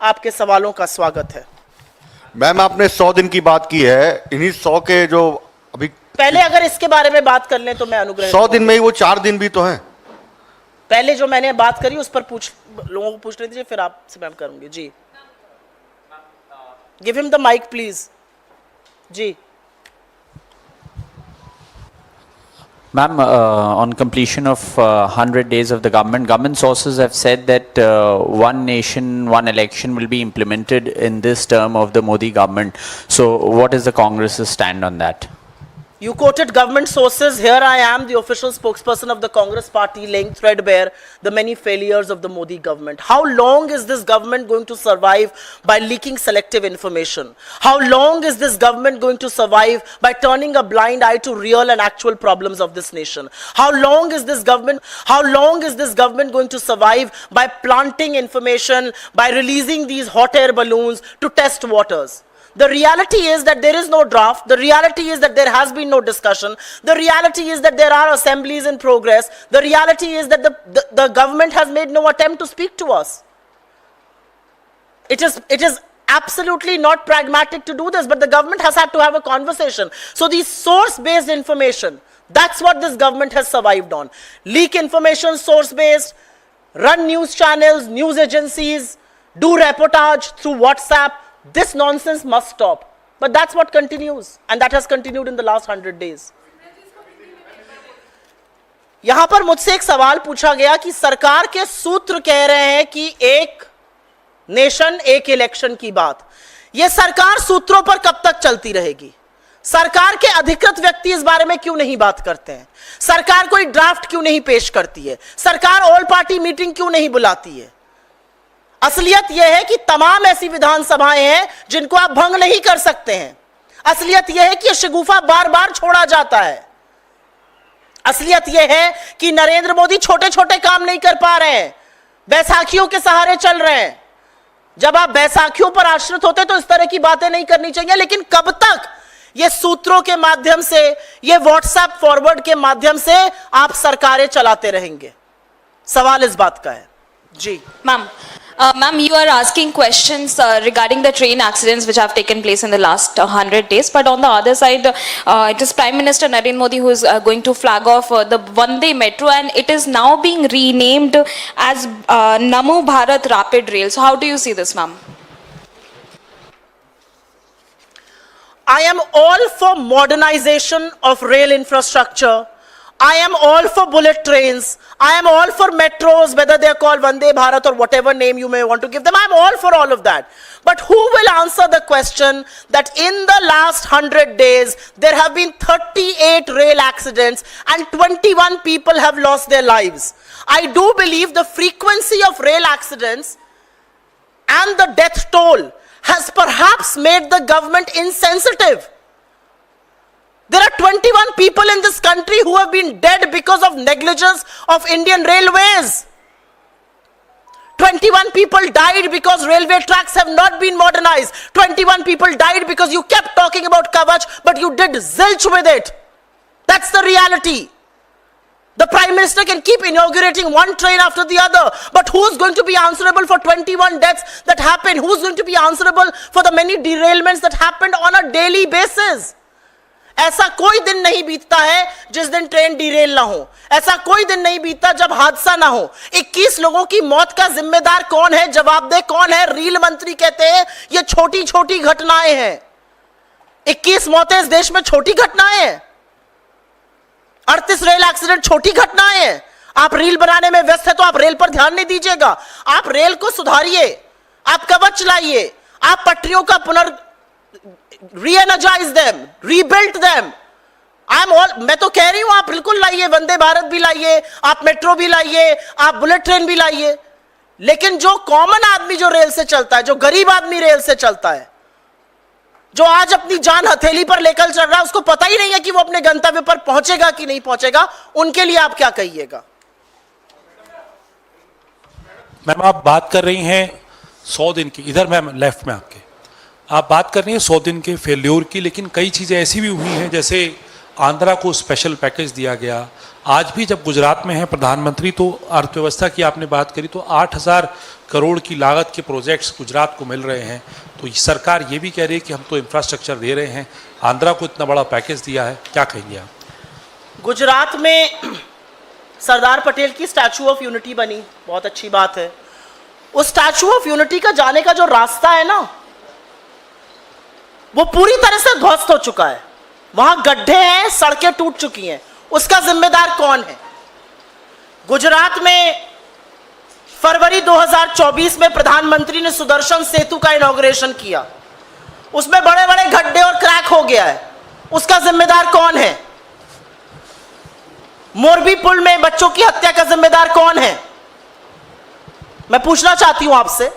आपके सवालों का स्वागत है। मैम, आपने 100 दिन की बात की है, इन्हीं 100 के जो अभी पहले अगर इसके बारे में बात कर लें तो मैं अनुग्रह 100 दिन में ही वो 4 दिन भी तो हैं। पहले जो मैंने बात करी उस पर लोगों को पूछने दीजिए, फिर आपसे मैं करूंगी। जी, give him the mic please. जी Ma'am, on completion of 100 days of the government sources have said that one nation, one election will be implemented in this term of the Modi government. So what is the Congress's stand on that? You quoted government sources. Here I am, the official spokesperson of the Congress party, laying threadbare the many failures of the Modi government. How long is this government going to survive by leaking selective information? How long is this government going to survive by turning a blind eye to real and actual problems of this nation? How long is this government going to survive by planting information, by releasing these hot air balloons to test waters? The reality is that there is no draft. The reality is that there has been no discussion. The reality is that there are assemblies in progress. The reality is that the government has made no attempt to speak to us. It is absolutely not pragmatic to do this, but the government has had to have a conversation. So these source-based information, that's what this government has survived on. Leak information, source-based, run news channels, news agencies, do reportage through WhatsApp. This nonsense must stop. But that's what continues, and that has continued in the last 100 days. यहां पर मुझसे एक सवाल पूछा गया कि सरकार के सूत्र कह रहे हैं कि एक नेशन एक इलेक्शन की बात। यह सरकार सूत्रों पर कब तक चलती रहेगी? सरकार के अधिकृत व्यक्ति इस बारे में क्यों नहीं बात करते हैं? सरकार कोई ड्राफ्ट क्यों नहीं पेश करती है? सरकार ऑल पार्टी मीटिंग क्यों नहीं बुलाती है? असलियत यह है कि तमाम ऐसी विधानसभाएं हैं जिनको आप भंग नहीं कर सकते हैं। असलियत यह है कि शगुफा बार बार छोड़ा जाता है। असलियत यह है कि नरेंद्र मोदी छोटे छोटे काम नहीं कर पा रहे हैं, बैसाखियों के सहारे चल रहे हैं। जब आप बैसाखियों पर आश्रित होते तो इस तरह की बातें नहीं करनी चाहिए, लेकिन कब तक ये सूत्रों के माध्यम से, ये व्हाट्सएप फॉरवर्ड के माध्यम से आप सरकारें चलाते रहेंगे? सवाल इस बात का है। जी ma'am, ma'am, you are asking questions regarding the train accidents which have taken place in the last 100 days. But on the other side, it is Prime Minister Narendra Modi who is going to flag off the Vande Metro, and it is now being renamed as Namo Bharat Rapid Rail. So how do you see this, ma'am? I am all for modernization of rail infrastructure. I am all for bullet trains. I am all for metros, whether they are called Vande Bharat or whatever name you may want to give them. I am all for all of that. But who will answer the question that in the last 100 days, there have been 38 rail accidents and 21 people have lost their lives? I do believe the frequency of rail accidents and the death toll has perhaps made the government insensitive. There are 21 people in this country who have been dead because of negligence of Indian Railways. 21 people died because railway tracks have not been modernized. 21 people died because you kept talking about Kavach, but you did zilch with it. That's the reality. The Prime Minister can keep inaugurating one train after the other, but who's going to be answerable for 21 deaths that happened? Who's going to be answerable for the many derailments that happened on a daily basis? ऐसा कोई दिन नहीं बीतता है जिस दिन train derail ना हो। ऐसा कोई दिन नहीं बीतता जब हादसा ना हो। 21 लोगों की मौत का जिम्मेदार कौन है? जवाबदेह कौन है? रेल मंत्री कहते हैं ये छोटी छोटी घटनाएं हैं। 21 मौतें इस देश में छोटी घटनाएं हैं? 38 रेल एक्सीडेंट छोटी घटनाएं हैं? आप रेल बनाने में व्यस्त है तो आप रेल पर ध्यान नहीं दीजिएगा। आप रेल को सुधारिए, आप कवच लाइए, आप पटरियों का re-energize them, rebuild them. मैं तो कह रही हूं आप बिल्कुल लाइए, वंदे भारत भी लाइए, आप मेट्रो भी लाइए, आप बुलेट ट्रेन भी लाइए, लेकिन जो कॉमन आदमी जो रेल से चलता है, जो गरीब आदमी रेल से चलता है, जो आज अपनी जान हथेली पर लेकर चल रहा है, उसको पता ही नहीं है कि वो अपने गंतव्य पर पहुंचेगा कि नहीं पहुंचेगा, उनके लिए आप क्या कहिएगा? मैम, आप बात कर रही हैं 100 दिन की, इधर मैम लेफ्ट में आपके, आप बात कर रही हैं 100 दिन के फेल्योर की, लेकिन कई चीज़ें ऐसी भी हुई हैं, जैसे आंध्रा को स्पेशल पैकेज दिया गया, आज भी जब गुजरात में है प्रधानमंत्री, तो अर्थव्यवस्था की आपने बात करी, तो 8,000 करोड़ की लागत के प्रोजेक्ट्स गुजरात को मिल रहे हैं। तो सरकार ये भी कह रही है कि हम तो इंफ्रास्ट्रक्चर दे रहे हैं, आंध्रा को इतना बड़ा पैकेज दिया है, क्या कहेंगे आप? गुजरात में सरदार पटेल की स्टैचू ऑफ यूनिटी बनी, बहुत अच्छी बात है। उस स्टैचू ऑफ यूनिटी का जाने का जो रास्ता है ना, वो पूरी तरह से ध्वस्त हो चुका है। वहां गड्ढे हैं, सड़कें टूट चुकी हैं। उसका जिम्मेदार कौन है? गुजरात में फरवरी 2024 में प्रधानमंत्री ने सुदर्शन सेतु का इनॉग्रेशन किया, उसमें बड़े बड़े गड्ढे और क्रैक हो गया है। उसका जिम्मेदार कौन है? मोरबी पुल में बच्चों की हत्या का जिम्मेदार कौन है? मैं पूछना चाहती हूं आपसे।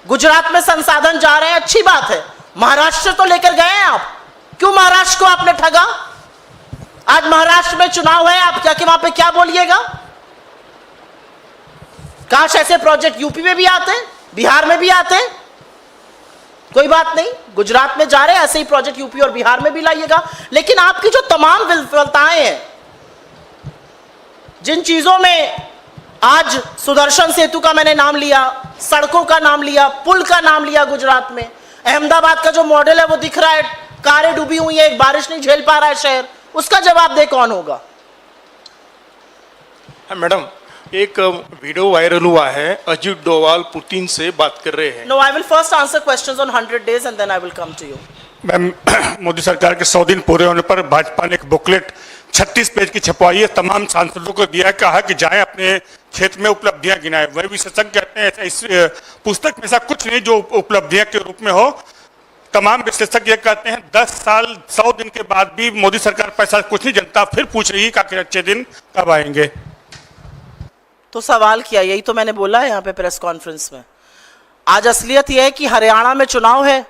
गुजरात में संसाधन जा रहे हैं, अच्छी बात है। महाराष्ट्र तो लेकर गए हैं आप, क्यों महाराष्ट्र को आपने ठगा? आज महाराष्ट्र में चुनाव है, आप जाके वहां पे क्या बोलिएगा? काश ऐसे प्रोजेक्ट यूपी में भी आते, बिहार में भी आते। कोई बात नहीं, गुजरात में जा रहे हैं, ऐसे ही प्रोजेक्ट यूपी और बिहार में भी लाइएगा। लेकिन आपकी जो तमाम विफलताएं हैं, जिन चीजों में आज सुदर्शन सेतु का मैंने नाम लिया, सड़कों का नाम लिया, पुल का नाम लिया, गुजरात में अहमदाबाद का जो मॉडल है वो दिख रहा है, कारें डूबी हुई है, बारिश नहीं झेल पा रहा है शहर, उसका जवाब दे कौन होगा? मैडम, एक वीडियो वायरल हुआ है, अजीत डोवाल पुतिन से बात कर रहे हैं। No, I will first answer questions on 100 days and then I will come to you. Ma'am, Modi सरकार के 100 दिन पूरे होने पर भाजपा ने एक बुकलेट 36 पेज की छपवाई है, तमाम सांसदों को दिया, कहा कि जाएं अपने क्षेत्र में उपलब्धियां गिनाएं। वह विशेषज्ञ कहते हैं इस पुस्तक में ऐसा कुछ नहीं जो उपलब्धियां के रूप में हो। तमाम विशेषज्ञ कहते हैं 10 साल 100 दिन के बाद भी मोदी सरकार पैसा कुछ नहीं, जनता फिर पूछ रही है कि अच्छे दिन कब आएंगे। तो सवाल किया, यही तो मैंने बोला है यहाँ पे प्रेस कॉन्फ्रेंस में। आज असलियत यह है कि हरियाणा में चुनाव है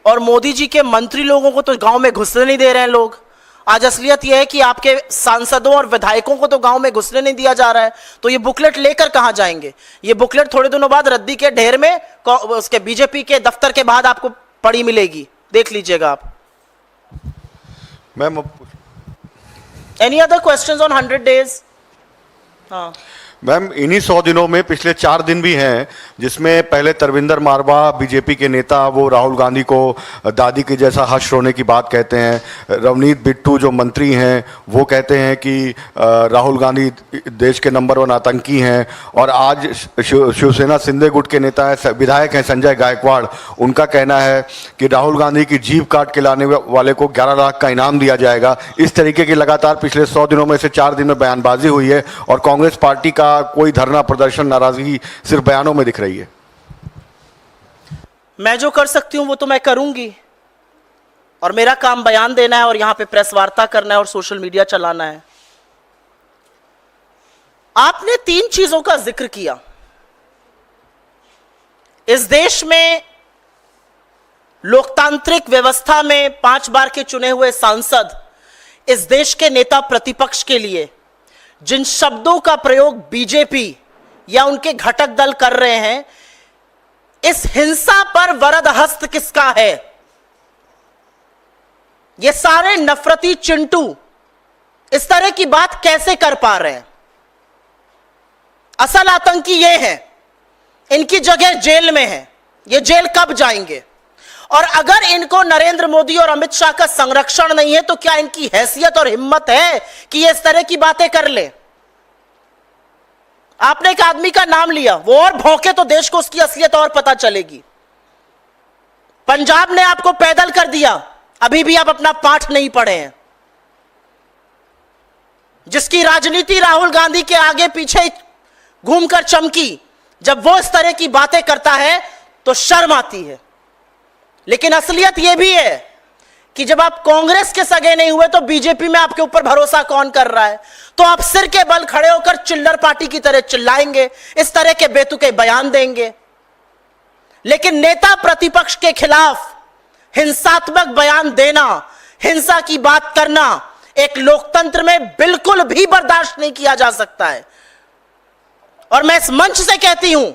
और मोदी जी के मंत्री लोगों को तो गांव में घुसने नहीं दे रहे हैं लोग। आज असलियत यह है कि आपके सांसदों और विधायकों को तो गांव में घुसने नहीं दिया जा रहा है। तो ये बुकलेट लेकर कहां जाएंगे? ये बुकलेट थोड़े दिनों बाद रद्दी के ढेर में उसके बीजेपी के दफ्तर के बाद आपको पड़ी मिलेगी, देख लीजिएगा आप। Ma'am, any other questions on 100 days? हाँ मैम, इन्हीं 100 दिनों में पिछले 4 दिन भी हैं जिसमें पहले तरविंदर मारवा बीजेपी के नेता वो राहुल गांधी को दादी के जैसा हर्ष रोने की बात कहते हैं। रवनीत बिट्टू जो मंत्री हैं वो कहते हैं कि राहुल गांधी देश के नंबर 1 आतंकी हैं। और आज शिवसेना सिंधे गुट के नेता है, विधायक हैं संजय गायकवाड़, उनका कहना है कि राहुल गांधी की जीभ काट के लाने वाले को 11 लाख का इनाम दिया जाएगा। इस तरीके की लगातार पिछले 100 दिनों में से 4 दिन में बयानबाजी हुई है और कांग्रेस पार्टी का कोई धरना प्रदर्शन, नाराजगी सिर्फ बयानों में दिख रही है। मैं जो कर सकती हूं वो तो मैं करूंगी, और मेरा काम बयान देना है और यहां पे प्रेस वार्ता करना है और सोशल मीडिया चलाना है। आपने 3 चीजों का जिक्र किया। इस देश में लोकतांत्रिक व्यवस्था में 5 बार के चुने हुए सांसद इस देश के नेता प्रतिपक्ष के लिए जिन शब्दों का प्रयोग बीजेपी या उनके घटक दल कर रहे हैं, इस हिंसा पर वरद हस्त किसका है? ये सारे नफरती चिंटू इस तरह की बात कैसे कर पा रहे हैं? असल आतंकी ये है, इनकी जगह जेल में है। ये जेल कब जाएंगे? और अगर इनको नरेंद्र मोदी और अमित शाह का संरक्षण नहीं है तो क्या इनकी हैसियत और हिम्मत है कि ये इस तरह की बातें कर ले? आपने एक आदमी का नाम लिया, वो और भौंके तो देश को उसकी असलियत और पता चलेगी। पंजाब ने आपको पैदल कर दिया, अभी भी आप अपना पाठ नहीं पढ़े हैं। जिसकी राजनीति राहुल गांधी के आगे पीछे घूमकर चमकी, जब वो इस तरह की बातें करता है तो शर्म आती है। लेकिन असलियत यह भी है कि जब आप कांग्रेस के सगे नहीं हुए तो बीजेपी में आपके ऊपर भरोसा कौन कर रहा है? तो आप सिर के बल खड़े होकर चिल्लर पार्टी की तरह चिल्लाएंगे, इस तरह के बेतुके बयान देंगे। लेकिन नेता प्रतिपक्ष के खिलाफ हिंसात्मक बयान देना, हिंसा की बात करना एक लोकतंत्र में बिल्कुल भी बर्दाश्त नहीं किया जा सकता है। और मैं इस मंच से कहती हूं,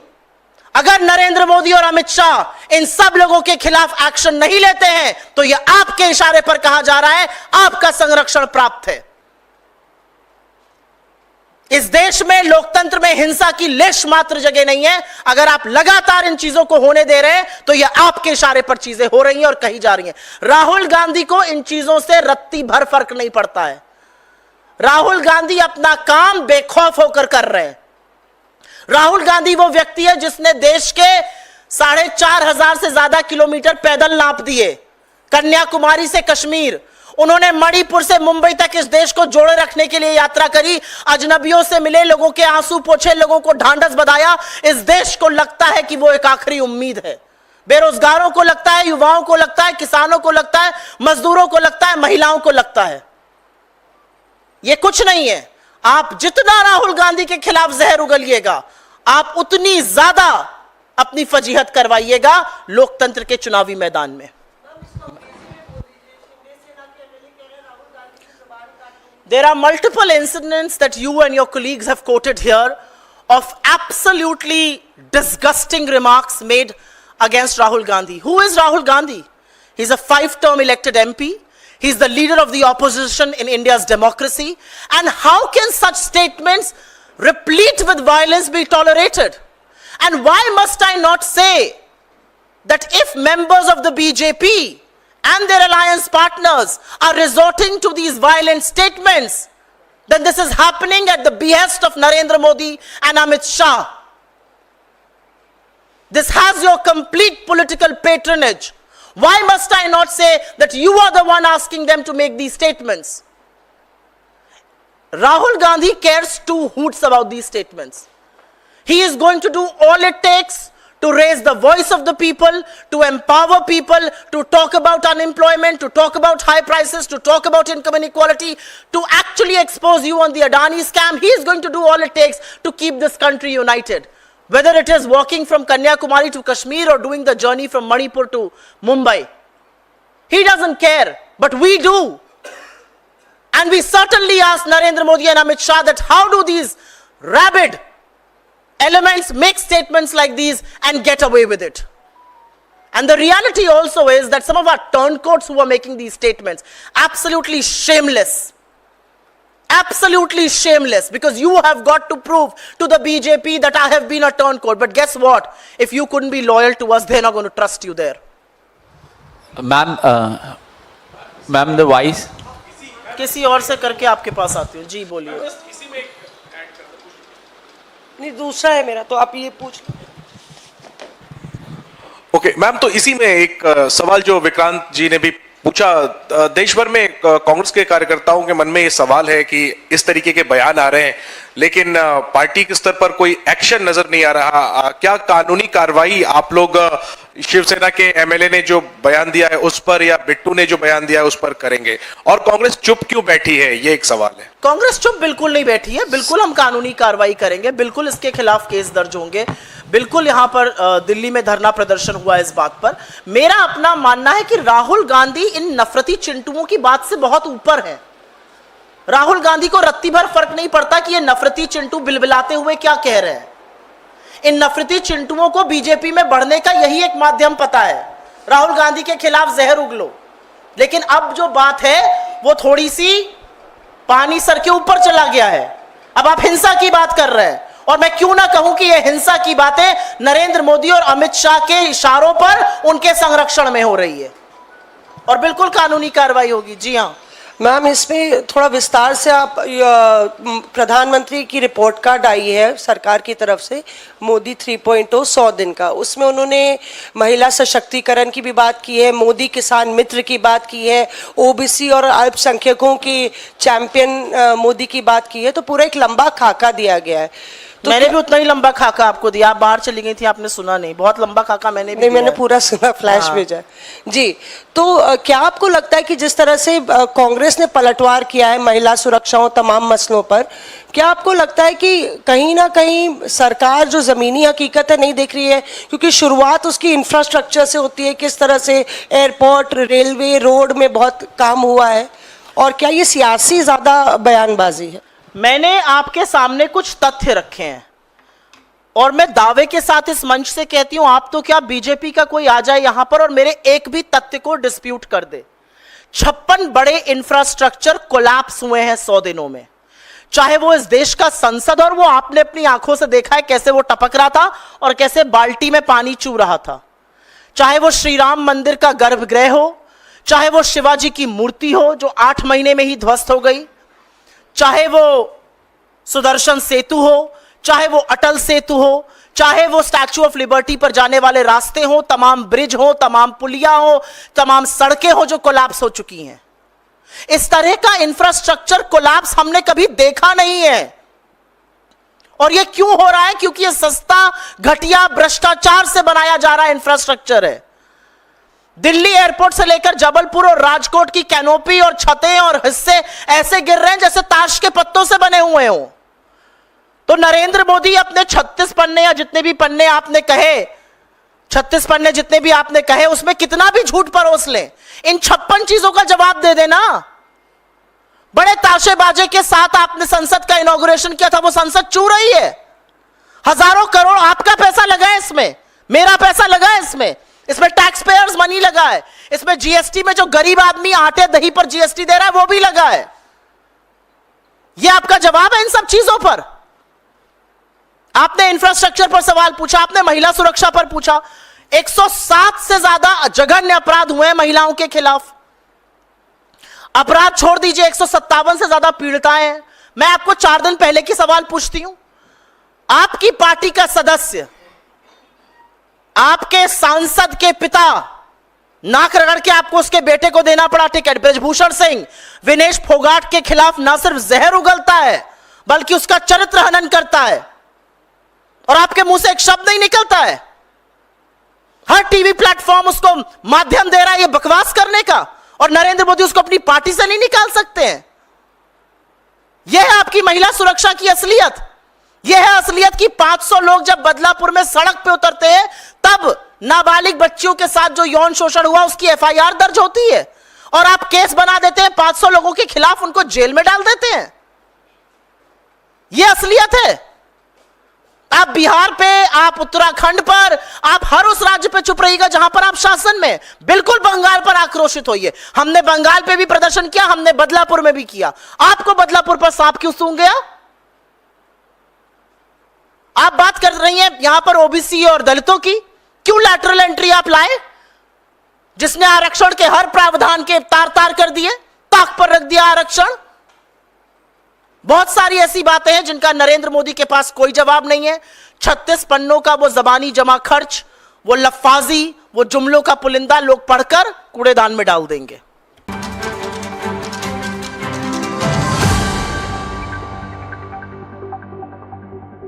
अगर नरेंद्र मोदी और अमित शाह इन सब लोगों के खिलाफ एक्शन नहीं लेते हैं तो यह आपके इशारे पर कहा जा रहा है आपका संरक्षण प्राप्त है। इस देश में लोकतंत्र में हिंसा की लेश मात्र जगह नहीं है। अगर आप लगातार इन चीजों को होने दे रहे हैं तो यह आपके इशारे पर चीजें हो रही हैं और कही जा रही हैं। राहुल गांधी को इन चीजों से रत्ती भर फर्क नहीं पड़ता है। राहुल गांधी अपना काम बेखौफ होकर कर रहे हैं। राहुल गांधी वो व्यक्ति है जिसने देश के 4,500 से ज्यादा किलोमीटर पैदल नाप दिए, कन्याकुमारी से कश्मीर। उन्होंने मणिपुर से मुंबई तक इस देश को जोड़े रखने के लिए यात्रा करी, अजनबियों से मिले, लोगों के आंसू पोंछे, लोगों को ढांढस बंधाया। इस देश को लगता है कि वो एक आखिरी उम्मीद है। बेरोजगारों को लगता है, युवाओं को लगता है, किसानों को लगता है, मजदूरों को लगता है, महिलाओं को लगता है। ये कुछ नहीं है। आप जितना राहुल गांधी के खिलाफ जहर उगलिएगा, आप उतनी ज्यादा अपनी फजीहत करवाइएगा लोकतंत्र के चुनावी मैदान में। There are multiple incidents that you and your colleagues have quoted here of absolutely disgusting remarks made against Rahul Gandhi. Who is Rahul Gandhi? He's a 5-term elected MP. He's the leader of the opposition in India's democracy. And how can such statements replete with violence be tolerated? And why must I not say that if members of the BJP and their alliance partners are resorting to these violent statements, then this is happening at the behest of Narendra Modi and Amit Shah. This has your complete political patronage. Why must I not say that you are the one asking them to make these statements? Rahul Gandhi cares 2 hoots about these statements. He is going to do all it takes to raise the voice of the people, to empower people, to talk about unemployment, to talk about high prices, to talk about income inequality, to actually expose you on the Adani scam. He is going to do all it takes to keep this country united. Whether it is walking from Kanyakumari to Kashmir or doing the journey from Manipur to Mumbai. He doesn't care, but we do. And we certainly ask Narendra Modi and Amit Shah that how do these rabid elements make statements like these and get away with it? And the reality also is that some of our turncoats who are making these statements, absolutely shameless, because you have got to prove to the BJP that I have been a turncoat. But guess what? If you couldn't be loyal to us, they're not going to trust you there. Ma'am, the vice. किसी और से करके आपके पास आती हूँ। जी बोलिए। नहीं, दूसरा है मेरा, तो आप ये पूछ लो। ओके मैम, तो इसी में एक सवाल जो विक्रांत जी ने भी पूछा, देश भर में कांग्रेस के कार्यकर्ताओं के मन में ये सवाल है कि इस तरीके के बयान आ रहे हैं लेकिन पार्टी के स्तर पर कोई एक्शन नजर नहीं आ रहा। क्या कानूनी कार्रवाई आप लोग शिवसेना के एमएलए ने जो बयान दिया है उस पर या बिट्टू ने जो बयान दिया है उस पर करेंगे? और कांग्रेस चुप क्यों बैठी है, ये एक सवाल है। कांग्रेस चुप बिल्कुल नहीं बैठी है। बिल्कुल हम कानूनी कार्रवाई करेंगे, बिल्कुल इसके खिलाफ केस दर्ज होंगे, बिल्कुल यहां पर दिल्ली में धरना प्रदर्शन हुआ इस बात पर। मेरा अपना मानना है कि राहुल गांधी इन नफरती चिंटुओं की बात से बहुत ऊपर है। राहुल गांधी को रत्ती भर फर्क नहीं पड़ता कि ये नफरती चिंटू बिलबिलाते हुए क्या कह रहे हैं। इन नफरती चिंटुओं को बीजेपी में बढ़ने का यही एक माध्यम पता है, राहुल गांधी के खिलाफ जहर उगलो। लेकिन अब जो बात है वो थोड़ी सी पानी सर के ऊपर चला गया है। अब आप हिंसा की बात कर रहे हैं और मैं क्यों ना कहूं कि ये हिंसा की बातें नरेंद्र मोदी और अमित शाह के इशारों पर उनके संरक्षण में हो रही है और बिल्कुल कानूनी कार्रवाई होगी। जी हाँ मैम, इसमें थोड़ा विस्तार से आप प्रधानमंत्री की रिपोर्ट कार्ड आई है सरकार की तरफ से, मोदी 3.0 100 दिन का। उसमें उन्होंने महिला सशक्तिकरण की भी बात की है, मोदी किसान मित्र की बात की है, ओबीसी और अल्पसंख्यकों की चैंपियन मोदी की बात की है। तो पूरा एक लंबा खाका दिया गया है। तो मैंने भी उतना ही लंबा खाका आपको दिया, आप बाहर चली गई थी, आपने सुना नहीं। बहुत लंबा खाका मैंने भी नहीं, मैंने दिया है। पूरा सुना, फ्लैश भेजा जी। तो क्या आपको लगता है कि जिस तरह से कांग्रेस ने पलटवार किया है महिला सुरक्षा और तमाम मसलों पर, क्या आपको लगता है कि कहीं ना कहीं सरकार जो जमीनी हकीकत है नहीं देख रही है? क्योंकि शुरुआत उसकी इंफ्रास्ट्रक्चर से होती है, किस तरह से एयरपोर्ट, रेलवे, रोड में बहुत काम हुआ है, और क्या ये सियासी ज्यादा बयानबाजी है? मैंने आपके सामने कुछ तथ्य रखे हैं और मैं दावे के साथ इस मंच से कहती हूं, आप तो क्या बीजेपी का कोई आ जाए यहां पर और मेरे एक भी तथ्य को डिस्प्यूट कर दे। 56 बड़े इंफ्रास्ट्रक्चर कोलैप्स हुए हैं 100 दिनों में। चाहे वो इस देश का संसद, और वो आपने अपनी आंखों से देखा है कैसे वो टपक रहा था और कैसे बाल्टी में पानी चू रहा था। चाहे वो श्री राम मंदिर का गर्भगृह हो, चाहे वो शिवाजी की मूर्ति हो जो 8 महीने में ही ध्वस्त हो गई, चाहे वो सुदर्शन सेतु हो, चाहे वो अटल सेतु हो, चाहे वो स्टैच्यू ऑफ लिबर्टी पर जाने वाले रास्ते हो, तमाम ब्रिज हो, तमाम पुलिया हो, तमाम सड़कें हो जो कोलैप्स हो चुकी हैं। इस तरह का इंफ्रास्ट्रक्चर कोलैप्स हमने कभी देखा नहीं है। और यह क्यों हो रहा है? क्योंकि यह सस्ता, घटिया, भ्रष्टाचार से बनाया जा रहा इंफ्रास्ट्रक्चर है। दिल्ली एयरपोर्ट से लेकर जबलपुर और राजकोट की कैनोपी और छतें और हिस्से ऐसे गिर रहे हैं जैसे ताश के पत्तों से बने हुए हों। तो नरेंद्र मोदी अपने 36 पन्ने या जितने भी पन्ने आपने कहे, 36 पन्ने जितने भी आपने कहे, उसमें कितना भी झूठ परोस लें, इन 56 चीजों का जवाब दे देना। बड़े ताशे बाजे के साथ आपने संसद का इनॉग्रेशन किया था, वो संसद चू रही है। हजारों करोड़ आपका पैसा लगा है इसमें, मेरा पैसा लगा है इसमें टैक्स पेयर्स मनी लगा है, इसमें जीएसटी में जो गरीब आदमी आटे दही पर जीएसटी दे रहा है वो भी लगा है। यह आपका जवाब है इन सब चीजों पर। आपने इंफ्रास्ट्रक्चर पर सवाल पूछा, आपने महिला सुरक्षा पर पूछा। 107 से ज्यादा जघन्य अपराध हुए हैं महिलाओं के खिलाफ। अपराध छोड़ दीजिए, 157 से ज्यादा पीड़िताएं हैं। मैं आपको 4 दिन पहले की सवाल पूछती हूं, आपकी पार्टी का सदस्य, आपके सांसद के पिता, नाक रगड़ के आपको उसके बेटे को देना पड़ा टिकट। ब्रजभूषण सिंह विनेश फोगाट के खिलाफ ना सिर्फ जहर उगलता है बल्कि उसका चरित्र हनन करता है, और आपके मुंह से एक शब्द नहीं निकलता है। हर टीवी प्लेटफॉर्म उसको माध्यम दे रहा है ये बकवास करने का, और नरेंद्र मोदी उसको अपनी पार्टी से नहीं निकाल सकते हैं। यह है आपकी महिला सुरक्षा की असलियत। यह है असलियत कि 500 लोग जब बदलापुर में सड़क पे उतरते हैं तब नाबालिग बच्चियों के साथ जो यौन शोषण हुआ उसकी एफआईआर दर्ज होती है, और आप केस बना देते हैं 500 लोगों के खिलाफ, उनको जेल में डाल देते हैं। यह असलियत है। आप बिहार पे, आप उत्तराखंड पर, आप हर उस राज्य पे चुप रहिएगा जहां पर आप शासन में। बिल्कुल बंगाल पर आक्रोशित होइए। हमने बंगाल पे भी प्रदर्शन किया, हमने बदलापुर में भी किया। आपको बदलापुर पर सांप क्यों सूंघ गया? आप बात कर रही हैं यहां पर ओबीसी और दलितों की, क्यों लैटरल एंट्री आप लाए जिसने आरक्षण के हर प्रावधान के तार तार कर दिए, ताक पर रख दिया आरक्षण? बहुत सारी ऐसी बातें हैं जिनका नरेंद्र मोदी के पास कोई जवाब नहीं है। 36 पन्नों का वो जबानी जमा खर्च, वो लफ्फाजी, वो जुमलों का पुलिंदा लोग पढ़कर कूड़ेदान में डाल देंगे।